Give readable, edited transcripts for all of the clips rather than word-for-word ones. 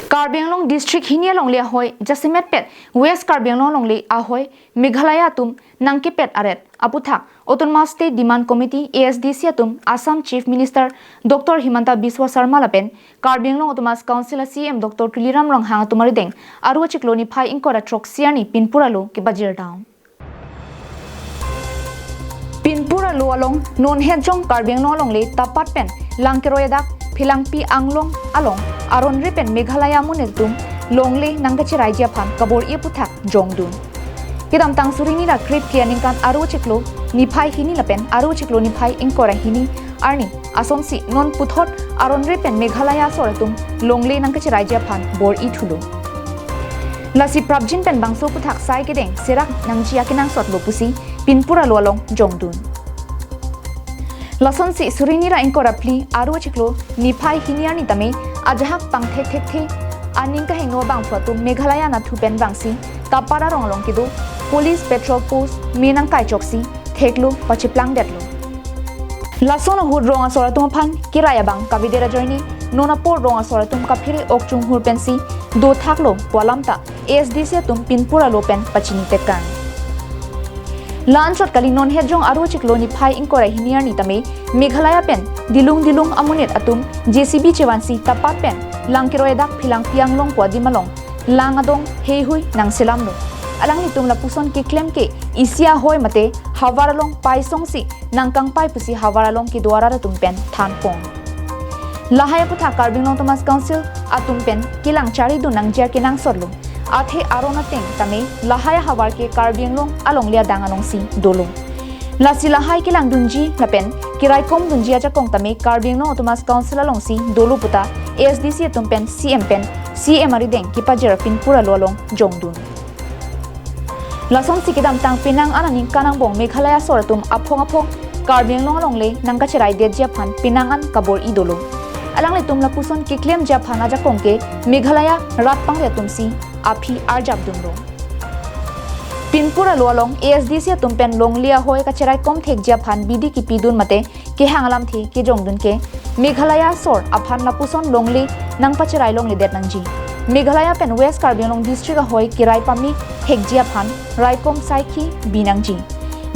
Karbi Anglong district hinia long le ahoi jasimet pet west Karbi Anglong long le ahoi Meghalaya tum nang kepet aret aphuthak autonomous state demand committee ASDC tum Assam chief minister Dr Himanta Biswa Sarma lapen Karbi Anglong autonomous council CM Dr Tuliram long hang tumari deng aru chikloni phai inkora troxiani pinpuralo ke bajir down Pinpura lo along non hedjong Karbi Anglong long le tapat pen langkeroyadak Philangpi anglong along aron repen Meghalaya munetum longle nangkachi raija phan kabor aphuthak jongdun kidam tang surini ra krip kianing kan aru chiklo niphai hini lapen aru chiklo niphai inkora hini arni asomsi non puthot aron repen Meghalaya soratum longle nangkachi raija phan bor ithulo lasi prabjin pen bangso puthak sai kedeng serak nangji akinang sot lopusi pinpura lo along jongdun Lason si surini ra inkora pli aru chiklo niphai hiniar ni tame ajahak pang thek aning ka hengo bang phatu Meghalaya na thupen bangsi tapara ronglong kidu police petrol post menang kai choksi theklo pachiplang detlo Lason hud ronga soratum phan kiraya bang kavidera joini nona por ronga soratum ka phire okchung hur pensi do thaklo polamta ASDC tum pinpura lopen pachini tekan Lanchot kali non hedjong aru chiklo ni phai inkora hiniar ni tame Meghalaya pen dilung amunet atum JCB chewansi tapat pen langkiroedak philang pianglong kwadimalong langadong heihui nang selamno alang nitum lapuson ki claim ke isia hoi mate hawaralong paisong si nangkang pai pusi hawaralong ki dwara ratum pen thanpong lahaya putha Karbi Anglong Thomas Council atum pen kilang chari du nang jar kinang sorlo athe arona teng tame lahaya hawar ke Karbi Anglong along lia dangalong si dolo lasi lahai kilang dunji lapen kirai kom dunji ajakong tame Karbi Anglong Thomas Council along si dolo puta ASDC tumpen CM ari deng kipajer pinpura lo along jongdun lason sikidam tang pinang ananing kanang bong Meghalaya soratum aphong Karbi Anglong along le nangkachirai dejia phan pinangan kabor idolo alang le tum lapuson ki claim ja phana ajakong ke Meghalaya ratpang le tumsi aphi arjab dumro pinpura lo along ASDC tumpen longlia hoi kachirai kom thek ja phan bidi ki pidun mate ke hangalam the ke jongdun ke Meghalaya sor aphan lapuson longli nang pachirai longli det nangji Meghalaya pen west Karbi Anglong district hoi kirai pami thek ja phan raikom saiki binangji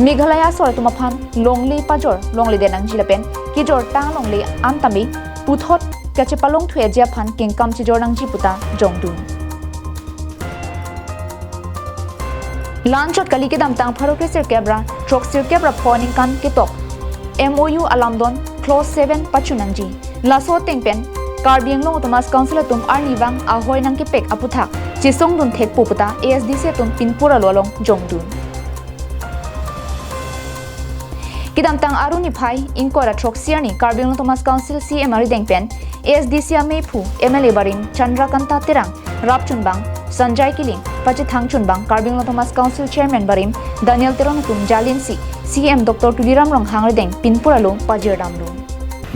Meghalaya sor tumaphan longli pajor longli det nangji lapen ki jor tang longli antami puthot kachepalong thwe ja phan kengkam chi jor nangji puta jongdun Lanchot kali ke dam tang pharoke sir kebra trok sir kebra phoning kan ke tok MoU alamdon clause-VII pachunangji laso tengpen Karbi Anglong Thomas Council tum arnivang ahoi nang ke pek aphuthak chesong dun thek puputa ASDC tum pinpura lo along jongdun kidam tang aruni phai inkora trok sir ni Karbi Anglong Thomas Council CM ari dengpen ASDC amephu MLA barim Chandrakanta terang rapchunbang Sanjay Kiling Pachithang Chunbang Karbi Anglong Thomas Council Chairman Barim Daniel Teronatum Jalinsi CM Dr Tuliram Rong Hangredeng Pinpuralo Pajirdamlo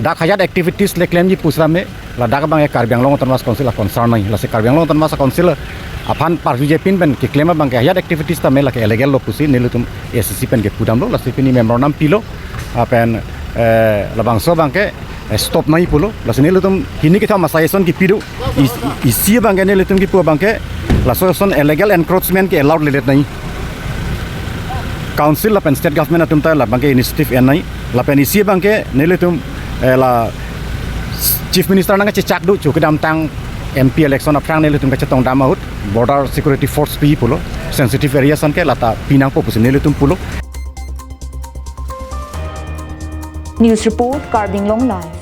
Dak hayat activities le claim ji pusra me la dak bang Karbi Anglong Thomas Council concern mai la se Karbi Anglong Thomas Council aphan parvije pin ben ki claim bang hayat activities ta me la ke illegal lo pusi nilutum SCC pen ke pudamlo la se pini member nam pilo apen la bang so bang ke stop nai pulo la se nilutum hini ke thama saison ki pidu isi bang ke nilutum ki pu bang ke la son illegal encroachment ke allowed ledet nai council la pen state government atum ta la bang ke initiative en nai la pen isi bang ke nilutum la chief minister nang che chak du chu kedam tang MP election aprang nilutum ka chetong damaut border security force pi pulo sensitive areas an ke lata pinang po pus nilutum pulo News report Karbi Anglong live